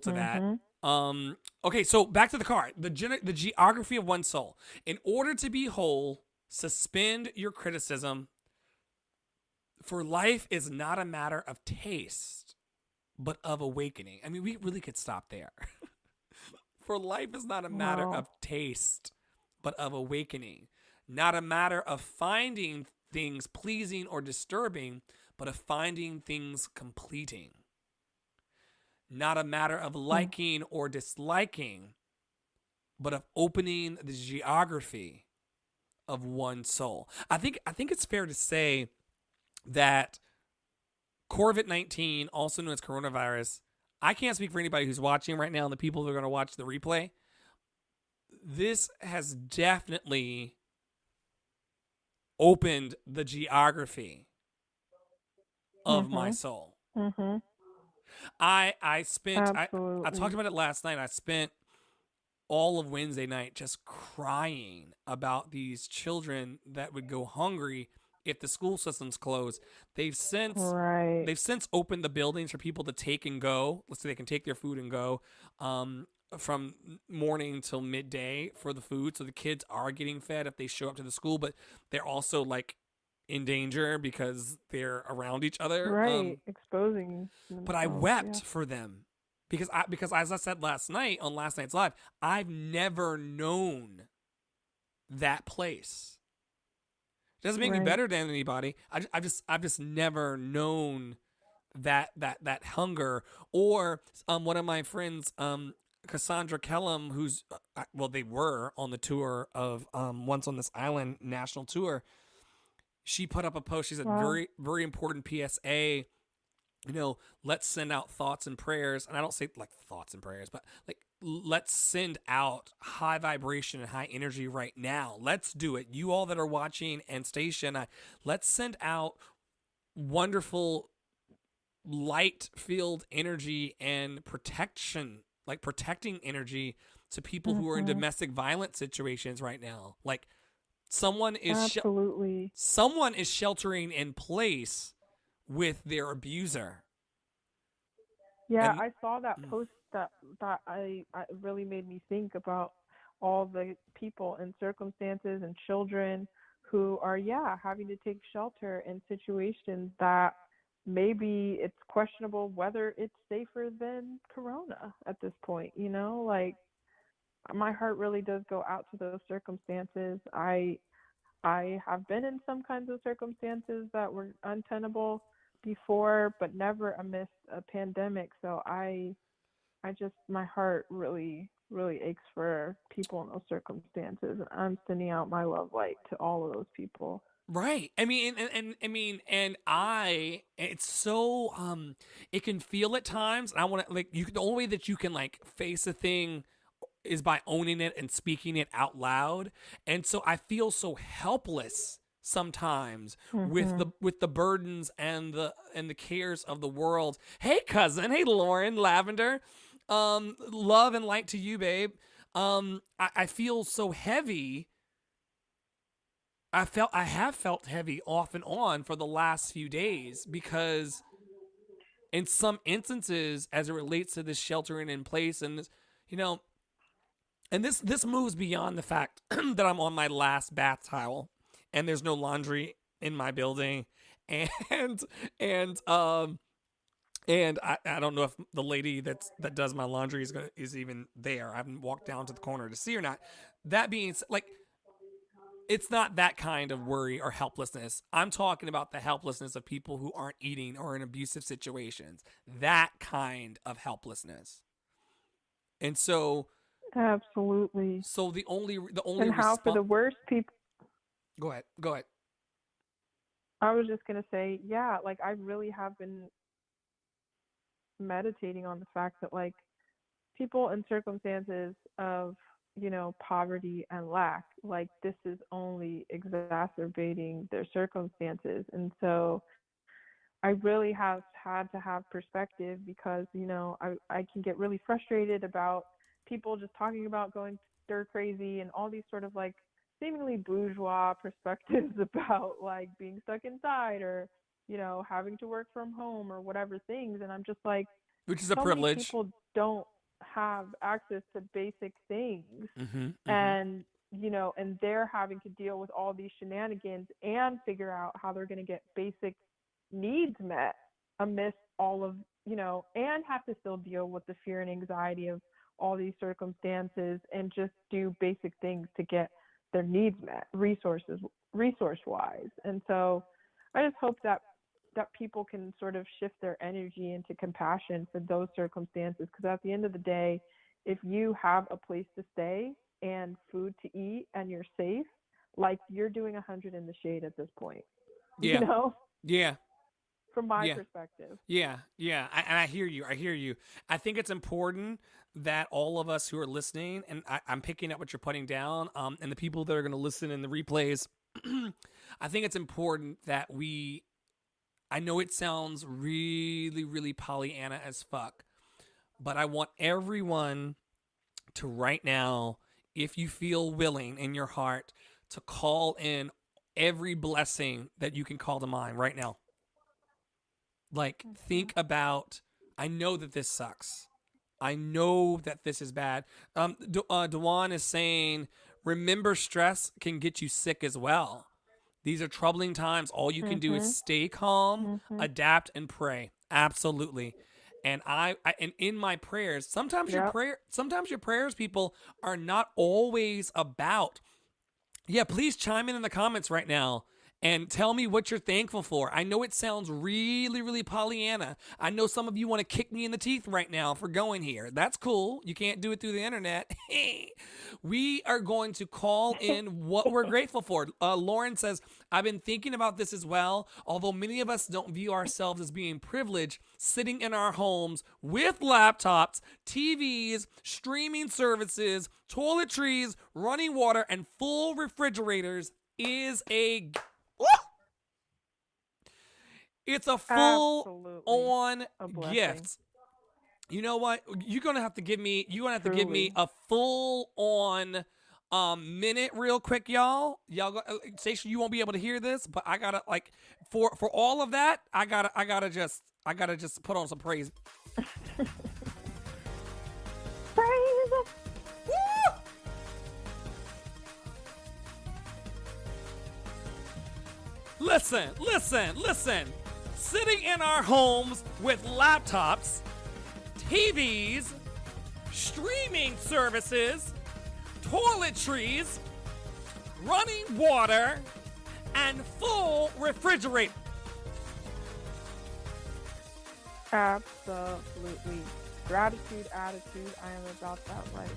to that. Mm-hmm. Okay, so back to the card. The geography of one's soul. In order to be whole, suspend your criticism. For life is not a matter of taste, but of awakening. I mean, we really could stop there. For life is not a matter Wow. of taste, but of awakening. Not a matter of finding things pleasing or disturbing, but of finding things completing. Not a matter of Mm. liking or disliking, but of opening the geography of one soul. I think it's fair to say that COVID-19, also known as coronavirus, I can't speak for anybody who's watching right now and the people who are going to watch the replay. This has definitely opened the geography of my Mm-hmm. soul. Mm-hmm. I talked Absolutely. about it last night. I spent all of Wednesday night just crying about these children that would go hungry if the school system's closed. They've since Right. they've since opened the buildings for people to take and go. Let's say they can take their food and go from morning till midday for the food. So the kids are getting fed if they show up to the school, but they're also like in danger because they're around each other. Right. Exposing But I themselves. Yeah. wept for them because as I said last night on last night's live, I've never known that place. It doesn't make me Right. better than anybody. I've just never known that hunger. Or one of my friends, Cassandra Kellum, who's well, they were on the tour of Once on This Island national tour. She put up a post. She said, Wow. very, very important PSA. Let's send out thoughts and prayers. And I don't say like thoughts and prayers, but like, let's send out high vibration and high energy right now. Let's do it. You all that are watching and Stacia and I, let's send out wonderful light filled energy and protection, like protecting energy to people who are in Mm-hmm. domestic violence situations right now. Like someone is Absolutely. someone is sheltering in place with their abuser. Yeah, And I saw that mm, post that it really made me think about all the people and circumstances and children who are, yeah, having to take shelter in situations that maybe it's questionable whether it's safer than corona at this point, like my heart really does go out to those circumstances. I have been in some kinds of circumstances that were untenable before, but never amidst a pandemic. So I just, my heart really, really aches for people in those circumstances. And I'm sending out my love light to all of those people. right. I mean, and I mean, and it's so it can feel at times. And I want to like the only way that you can like face a thing is by owning it and speaking it out loud. And so I feel so helpless sometimes with the Mhm. burdens and the cares of the world. Hey cousin, hey Lauren, Lavender. Love and light to you, babe. I feel so heavy. I have felt heavy off and on for the last few days because in some instances as it relates to this sheltering in place and this, you know, and this moves beyond the fact that I'm on my last bath towel and there's no laundry in my building and and um and I don't know if the lady that does my laundry is even there. I haven't walked down to the corner to see or not. That being like it's not that kind of worry or helplessness. I'm talking about the helplessness of people who aren't eating or in abusive situations. That kind of helplessness. And so Absolutely. the only And how for response. the worst people, Go ahead. Go ahead. I was just going to say, yeah, like I really have been meditating on the fact that like people in circumstances of, poverty and lack, like this is only exacerbating their circumstances. And so I really have had to have perspective because, I can get really frustrated about people just talking about going stir crazy and all these sort of like seemingly bourgeois perspectives about like being stuck inside or, having to work from home or whatever things. And I'm just like, which is a so many privilege. people don't have access to basic things, Mm-hmm. and and they're having to deal with all these shenanigans and figure out how they're going to get basic needs met amidst all of and have to still deal with the fear and anxiety of all these circumstances and just do basic things to get their needs met, resource wise. And so I just hope that people can sort of shift their energy into compassion for those circumstances, because at the end of the day, if you have a place to stay and food to eat and you're safe, like, you're doing 100 in the shade at this point. Yeah. Yeah. From my perspective. Yeah. And I hear you. I think it's important that all of us who are listening, and I'm picking up what you're putting down, and the people that are going to listen in the replays, I think it's important that I know it sounds really, really Pollyanna as fuck, but I want everyone to right now, if you feel willing in your heart, to call in every blessing that you can call to mind right now. Like, think about, I know that this sucks. I know that this is bad. Dewan is saying, remember, stress can get you sick as well. These are troubling times. All you can do is stay calm, adapt, and pray. Absolutely. And and in my prayers, sometimes your prayers, people, are not always about. Yeah, please chime in the comments right now and tell me what you're thankful for. I know it sounds really, really Pollyanna. I know some of you want to kick me in the teeth right now for going here. That's cool. You can't do it through the internet. We are going to call in what we're grateful for. Lauren says, I've been thinking about this as well. Although many of us don't view ourselves as being privileged, sitting in our homes with laptops, TVs, streaming services, toiletries, running water, and full refrigerators is it's a full-on gift. You know what? You're gonna have to give me. A full-on minute, real quick, y'all. Stacia, you won't be able to hear this, but I gotta for all of that. I gotta just put on some praise. Praise. Woo! Listen. Sitting in our homes with laptops, TVs, streaming services, toiletries, running water, and full refrigerator. Absolutely. Gratitude, attitude. I am about that life.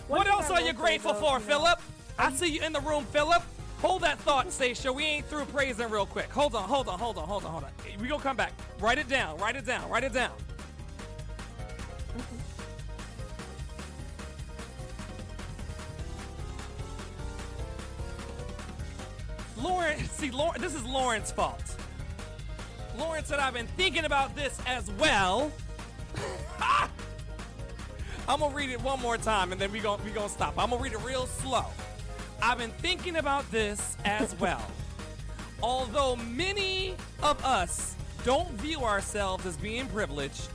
What else are you grateful for, Philip? I see you in the room, Philip. Hold that thought, Stacia. We ain't through praising real quick. Hold on. We gonna come back. Write it down. Lauren, this is Lauren's fault. Lauren said, I've been thinking about this as well. I'm gonna read it one more time and then we gonna stop. I'm gonna read it real slow. I've been thinking about this as well. Although many of us don't view ourselves as being privileged,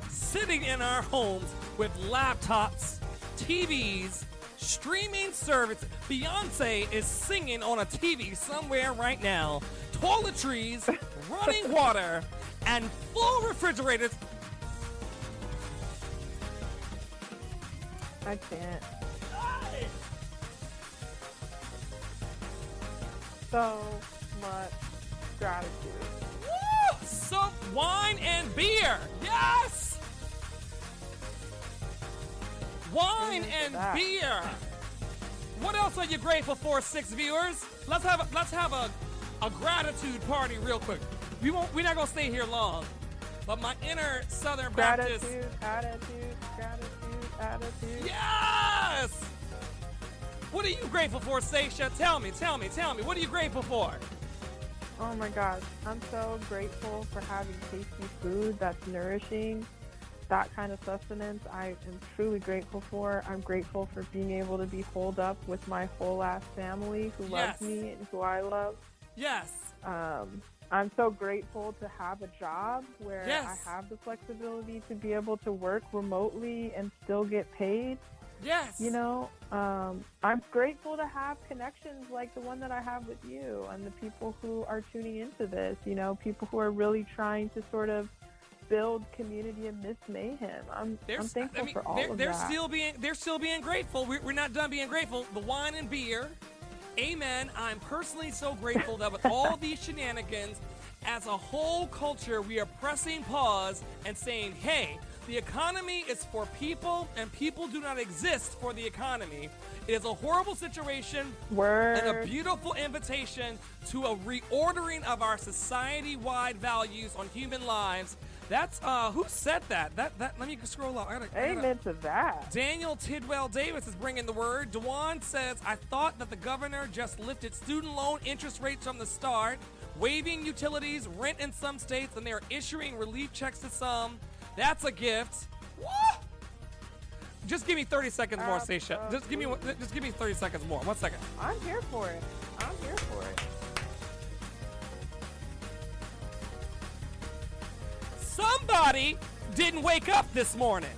sitting in our homes with laptops, TVs, streaming service. Beyonce is singing on a TV somewhere right now. Toiletries, running water, and full refrigerators. I can't. So much gratitude. Woo! Some wine and beer. Yes! Wine and beer. What else are you grateful for, 6 viewers? Let's have a gratitude party real quick. We're not gonna stay here long. But my inner Southern Baptist. Attitude. Yes! What are you grateful for, Stacia? Tell me. What are you grateful for? Oh my gosh. I'm so grateful for having tasty food that's nourishing. That kind of sustenance I am truly grateful for. I'm grateful for being able to be holed up with my whole ass family who loves me and who I love. Yes. I'm so grateful to have a job where Yes. I have the flexibility to be able to work remotely and still get paid. Yes. You know, I'm grateful to have connections like the one that I have with you and the people who are tuning into this, you know, people who are really trying to sort of build community amidst mayhem. I'm thankful for all of they're that. They're still being grateful. We're not done being grateful. The wine and beer. Amen. I'm personally so grateful that with all these shenanigans, as a whole culture, we are pressing pause and saying, hey, the economy is for people, and people do not exist for the economy. It is a horrible situation and a beautiful invitation to a reordering of our society-wide values on human lives. That's who said that? That let me scroll up. Amen to that. Daniel Tidwell Davis is bringing the word. Dewan says, I thought that the governor just lifted student loan interest rates from the start, waiving utilities, rent in some states, and they're issuing relief checks to some. That's a gift. What? Just give me 30 seconds more, Stacia. Just give me 30 seconds more. 1 second. I'm here for it. I'm here for it. Somebody didn't wake up this morning.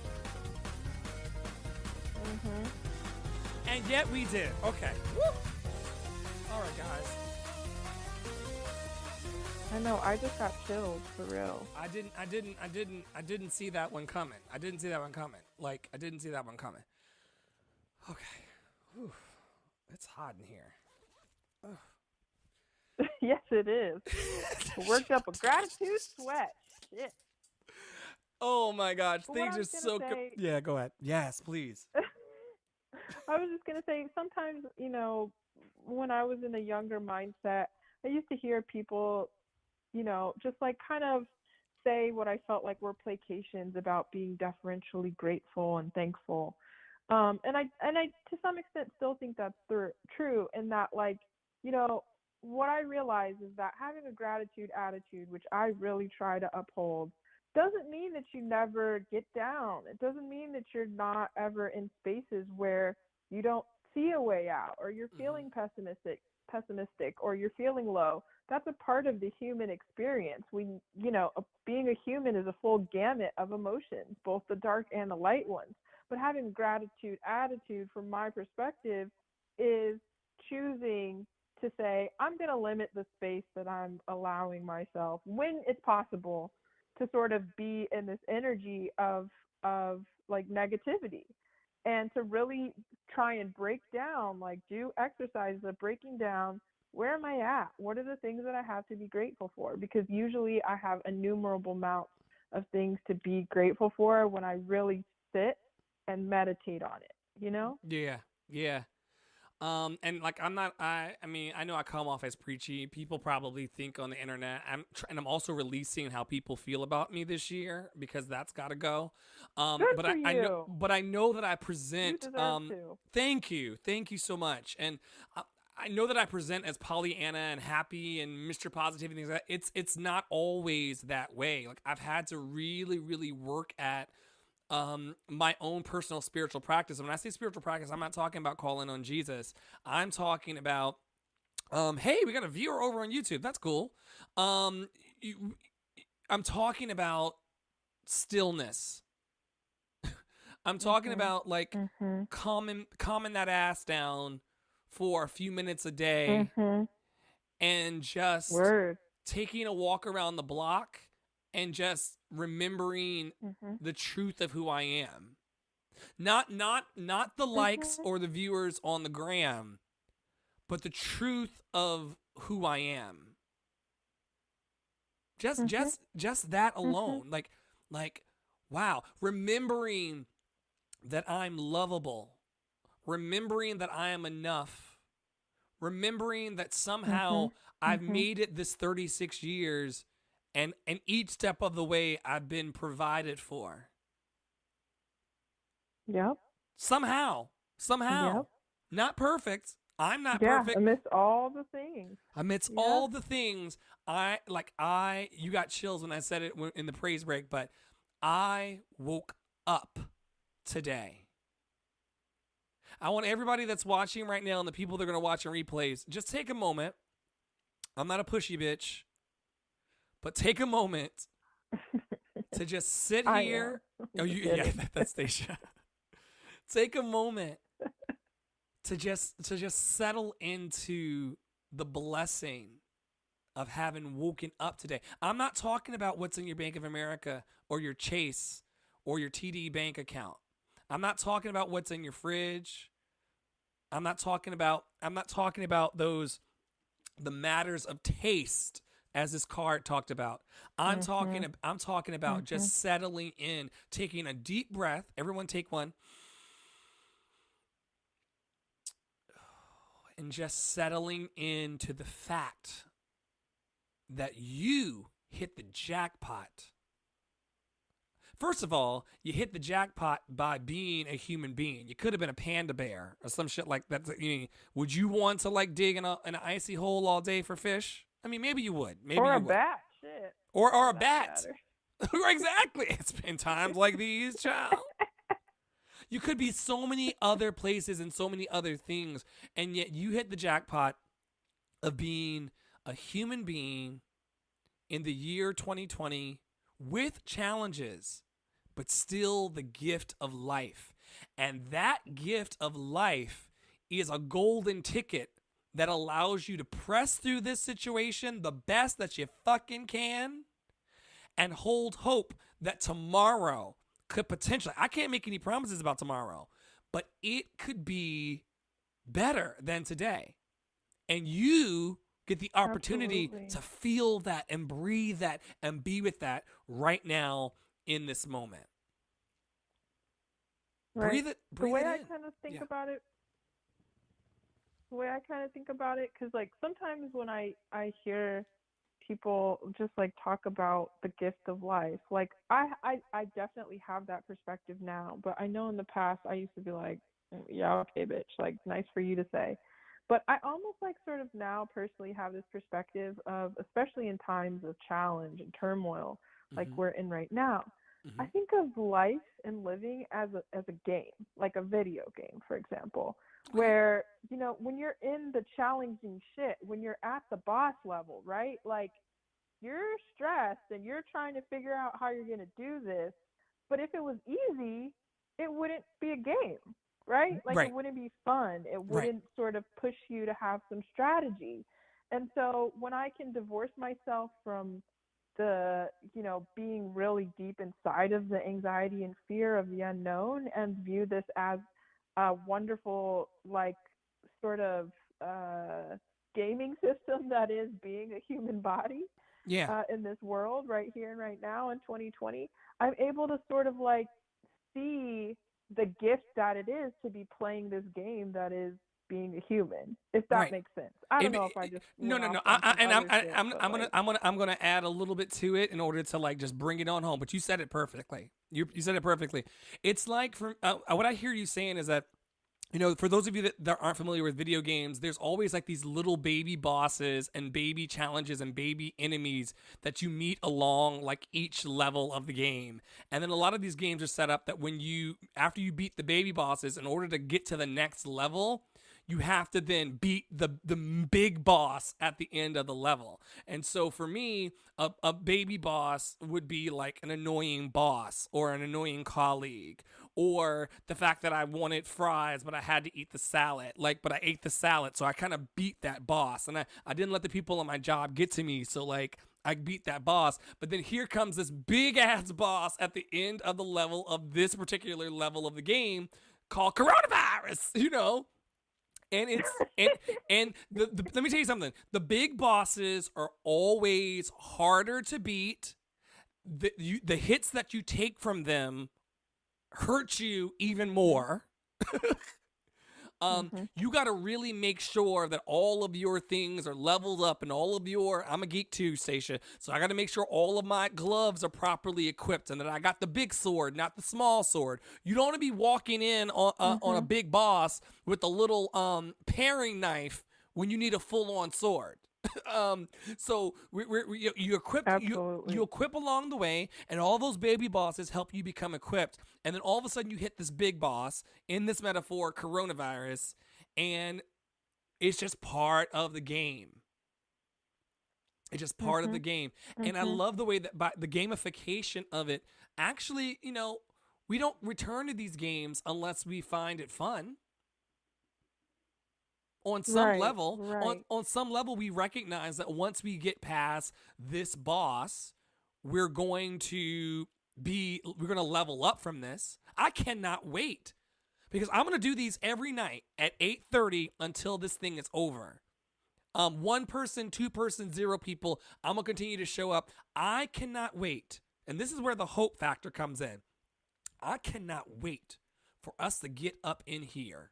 And yet we did. Okay. Woo. All right, guys. I know. I just got chilled for real. I didn't see that one coming. I didn't see that one coming. Okay. Whew. It's hot in here. Yes, it is. Worked up a gratitude sweat. Shit. Oh my gosh, But things are so good. Yeah, go ahead. Yes, please. I was just gonna say, sometimes, you know, when I was in a younger mindset, I used to hear people, you know, just like kind of say what I felt like were placations about being deferentially grateful and thankful. And I to some extent still think that's true, in that, like, you know, what I realize is that having a gratitude attitude, which I really try to uphold, doesn't mean that you never get down. It doesn't mean that you're not ever in spaces where you don't see a way out, or you're feeling pessimistic, or you're feeling low. That's a part of the human experience. Being a human is a full gamut of emotions, both the dark and the light ones. But having a gratitude attitude, from my perspective, is choosing to say, I'm going to limit the space that I'm allowing myself, when it's possible, to sort of be in this energy of like negativity, and to really try and break down, like do exercises of breaking down, where am I at? What are the things that I have to be grateful for? Because usually I have innumerable amounts of things to be grateful for when I really sit and meditate on it, you know? Yeah. And like, I mean, I know I come off as preachy. People probably think on the internet, I'm also releasing how people feel about me this year, because that's got to go. Good for you. I know that I present, You deserve to. thank you so much. And I know that I present as Pollyanna and happy and Mr. Positive and things like that. It's not always that way. Like, I've had to really, really work at my own personal spiritual practice. And when I say spiritual practice, I'm not talking about calling on Jesus. I'm talking about, hey, we got a viewer over on YouTube. That's cool. I'm talking about stillness. I'm talking about, like, calming that ass down for a few minutes a day, and just taking a walk around the block and just remembering the truth of who I am. Not the likes or the viewers on the gram, but the truth of who I am. Just that alone. Like, wow. Remembering that I'm lovable. Remembering that I am enough. Remembering that somehow I've made it this 36 years, and each step of the way I've been provided for. Yep. Somehow. Yep. Not perfect. I'm not perfect. Amidst all the things. All the things, you got chills when I said it in the praise break, but I woke up today. I want everybody that's watching right now, and the people that are going to watch in replays, just take a moment. I'm not a pushy bitch. but take a moment to just sit I here. am. Oh, Just yeah, kidding. that's Stacia. Take a moment to just settle into the blessing of having woken up today. I'm not talking about what's in your Bank of America or your Chase or your TD bank account. I'm not talking about what's in your fridge. I'm not talking about those the matters of taste as this card talked about. I'm talking Mhm. about Mhm. just settling in, taking a deep breath. Everyone take one. And just settling into the fact that you hit the jackpot. First of all, you hit the jackpot by being a human being. You could have been a panda bear or some shit like that. Would you want to like dig in an icy hole all day for fish? I mean, maybe you would. Maybe Or a you would. bat. Shit. Or For a that bat. matter. Exactly. It's been times like these, child. You could be so many other places and so many other things, and yet you hit the jackpot of being a human being in the year 2020 with challenges, but still the gift of life. And that gift of life is a golden ticket that allows you to press through this situation the best that you fucking can and hold hope that tomorrow could potentially, I can't make any promises about tomorrow, but it could be better than today. And you get the opportunity Absolutely. to feel that and breathe that and be with that right now in this moment. Right. Breathe it The way in. I kind of think Yeah. about it, because like sometimes when I hear people just like talk about the gift of life, like I definitely have that perspective now, but I know in the past I used to be like, yeah, okay, bitch, like nice for you to say. But I almost like sort of now personally have this perspective of, especially in times of challenge and turmoil like Mm-hmm. we're in right now, I Mm-hmm. think of life and living as a game, like a video game, for example, Okay. where, when you're in the challenging shit, when you're at the boss level, right? Like you're stressed and you're trying to figure out how you're going to do this. But if it was easy, it wouldn't be a game, right? Like it Right. wouldn't be fun. It Right. wouldn't sort of push you to have some strategy. And so when I can divorce myself from the, being really deep inside of the anxiety and fear of the unknown and view this as a wonderful, like, sort of gaming system that is being a human body, Yeah. in this world right here and right now in 2020, I'm able to sort of like see the gift that it is to be playing this game that is being a human, if that Right. makes sense. I don't know if I just No, went no, off no. on some And other shit, but like, I'm gonna add a little bit to it in order to like just bring it on home. But you said it perfectly. You said it perfectly. It's like from what I hear you saying is that, for those of you that aren't familiar with video games, there's always like these little baby bosses and baby challenges and baby enemies that you meet along like each level of the game. And then a lot of these games are set up that after you beat the baby bosses, in order to get to the next level, you have to then beat the big boss at the end of the level. And so for me, a baby boss would be like an annoying boss or an annoying colleague, or the fact that I wanted fries but I had to eat the salad. But I ate the salad, so I kind of beat that boss, and I didn't let the people on my job get to me, so like I beat that boss. But then here comes this big ass boss at the end of the level of this particular level of the game called coronavirus, and it's and let me tell you something. The big bosses are always harder to beat. The hits that you take from them hurt you even more. mm-hmm. You got to really make sure that all of your things are leveled up and all of your, I'm a geek too, Stacia, so I got to make sure all of my gloves are properly equipped and that I got the big sword, not the small sword. You don't want to be walking in on a big boss with a little paring knife when you need a full-on sword. So you equip Absolutely. you equip along the way, and all those baby bosses help you become equipped, and then all of a sudden you hit this big boss, in this metaphor coronavirus, and it's just part of the game. It's just part of the Mhm. game. And I Mhm. love the way that by the gamification of it, actually, we don't return to these games unless we find it fun. On some Right. level, Right. on some level, we recognize that once we get past this boss, we're going to we're going to level up from this. I cannot wait because I'm going to do these every night at 8:30 until this thing is over. One person, two person, zero people. I'm gonna continue to show up. I cannot wait, and this is where the hope factor comes in. I cannot wait for us to get up in here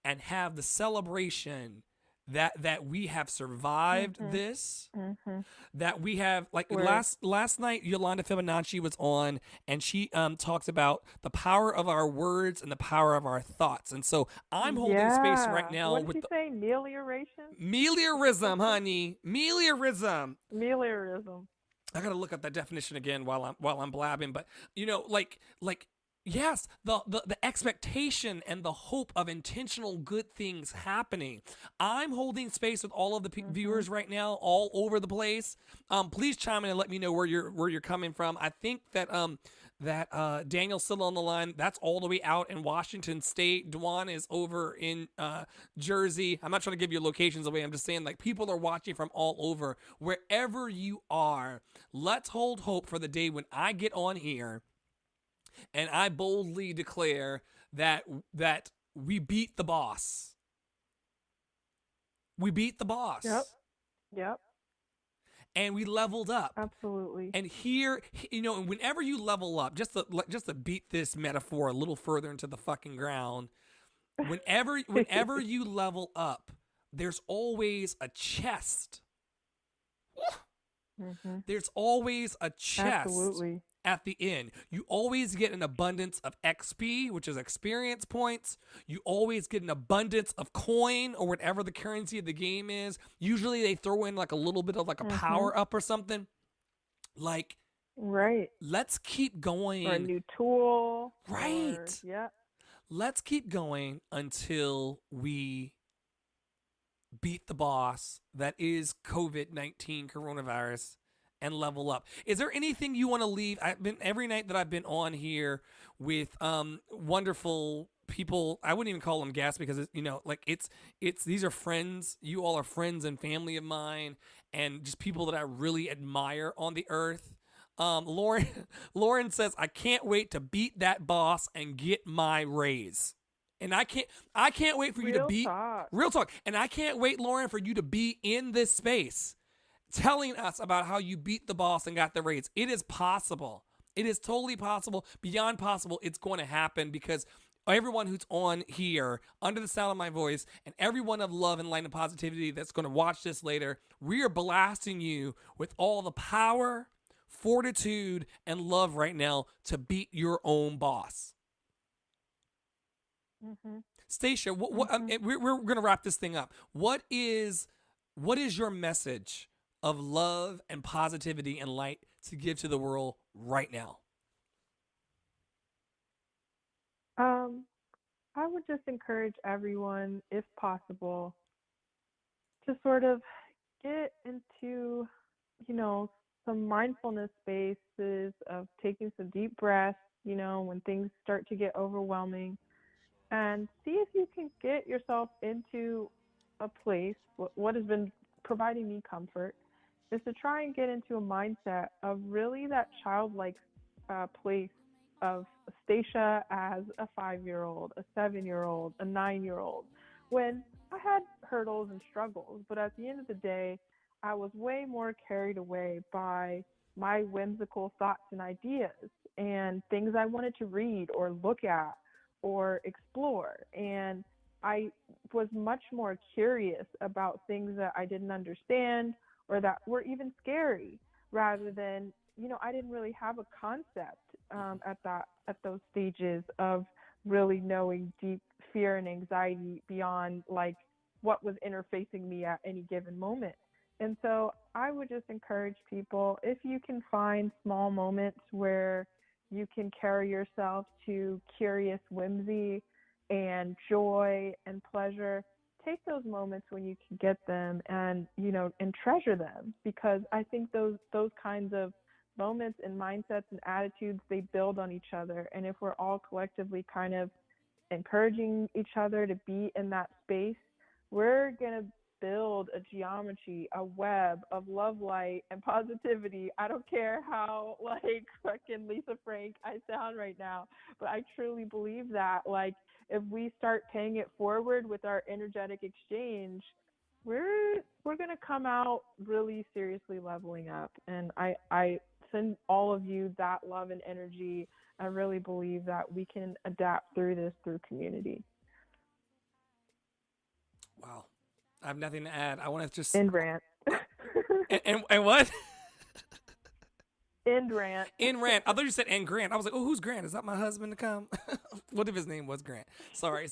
and have the celebration that we have survived Mhm. this, Mhm. that we have, like, Where last night Yolanda Fibonacci was on, and she talks about the power of our words and the power of our thoughts. And so I'm holding space right yeah. now What did with she the say? Melioration? meliorism, honey, meliorism. Meliorism. I gotta look up that definition again while I'm blabbing, but like yes, the expectation and the hope of intentional good things happening. I'm holding space with all of the Mhm. viewers right now, all over the place. Please chime in and let me know where you're coming from. I think that Daniel's still on the line. That's all the way out in Washington State. Dwan is over in Jersey. I'm not trying to give you locations away. I'm just saying, like, people are watching from all over. Wherever you are, let's hold hope for the day when I get on here and I boldly declare that we beat the boss. We beat the Yep. boss Yep. and we leveled up. Absolutely. And here, and whenever you level up, just to beat this metaphor a little further into the fucking ground, whenever you level up, there's always a chest. Mhm. There's always a chest Absolutely. at the end. You always get an abundance of XP, which is experience points. You always get an abundance of coin or whatever the currency of the game is. Usually they throw in like a little bit of like a Mhm. power up or something. Like, Right. let's keep Or a going. new tool or Right. yeah. Let's keep going until we beat the boss that is COVID-19 coronavirus and level up. Is there anything you want to leave? I've been every night that I've been on here with wonderful people. I wouldn't even call them guests because it's these are friends. You all are friends and family of mine and just people that I really admire on the earth. Lauren Lauren says, I can't wait to beat that boss and get my raise. And I can't wait for you to Real be talk. real talk. And I can't wait, Lauren, for you to be in this space telling us about how you beat the boss and got the raise. It is possible. It is totally possible, beyond possible. It's going to happen because everyone who's on here, under the sound of my voice, and everyone of love and light and positivity that's going to watch this later, we are blasting you with all the power, fortitude, and love right now to beat your own boss. Mhm. Stacia, Mhm. we're going to wrap this thing up. What is your message of love and positivity and light to give to the world right now? Um I would just encourage everyone, if possible, to sort of get into, you know, some mindfulness spaces of taking some deep breaths, when things start to get overwhelming, and see if you can get yourself into a place. What has been providing me comfort is to try and get into a mindset of really that childlike place of Stacia as a 5-year-old, a 7-year-old, a 9-year-old, when I had hurdles and struggles, but at the end of the day, I was way more carried away by my whimsical thoughts and ideas and things I wanted to read or look at or explore. And I was much more curious about things that I didn't understand or that were even scary rather than, I didn't really have a concept at those stages of really knowing deep fear and anxiety beyond like what was interfacing me at any given moment. And so I would just encourage people, if you can find small moments where you can carry yourself to curious whimsy and joy and pleasure, take those moments when you can get them, and and treasure them, because I think those kinds of moments and mindsets and attitudes, they build on each other. And if we're all collectively kind of encouraging each other to be in that space, we're going to build a geometry, a web of love, light, and positivity. I don't care how like fucking Lisa Frank I sound right now, but I truly believe that, like, if we start paying it forward with our energetic exchange, we're going to come out really seriously leveling up. And I send all of you that love and energy. I really believe that we can adapt through this through community. Wow. I have nothing to add. I want to just End rant. and what? End rant. End rant. I thought you said end Grant. I was like, oh, who's Grant? Is that my husband to come? What if his name was Grant? Sorry.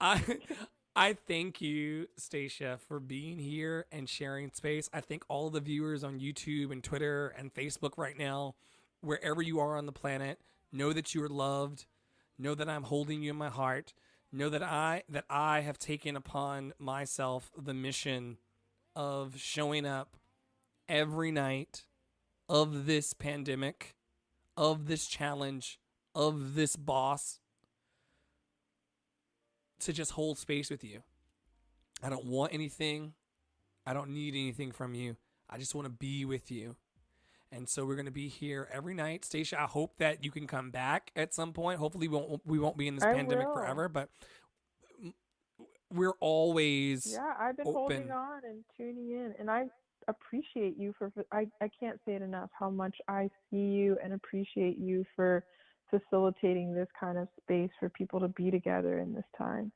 I thank you, Stacia, for being here and sharing space. I thank all the viewers on YouTube and Twitter and Facebook right now, wherever you are on the planet. Know that you are loved. Know that I'm holding you in my heart. Know that I have taken upon myself the mission of showing up every night of this pandemic, of this challenge, of this boss, to just hold space with you. I don't want anything. I don't need anything from you. I just want to be with you. And so we're going to be here every night. Stacia, I hope that you can come back at some point. Hopefully we won't be in this pandemic forever, but we're always I've been open. Holding on and tuning in, and I appreciate you for I can't say it enough how much I see you and appreciate you for facilitating this kind of space for people to be together in this time.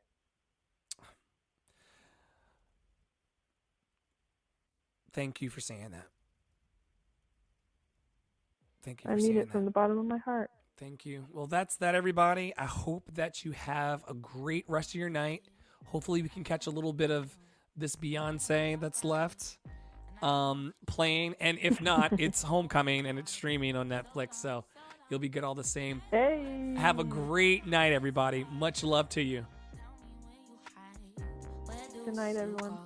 Thank you for saying that. Thank you for saying that. I mean it from the bottom of my heart. Thank you. Well, that's that, everybody. I hope that you have a great rest of your night. Hopefully we can catch a little bit of this Beyonce that's left playing. And if not, it's Homecoming and it's streaming on Netflix. So you'll be good all the same. Hey. Have a great night, everybody. Much love to you. Good night, everyone.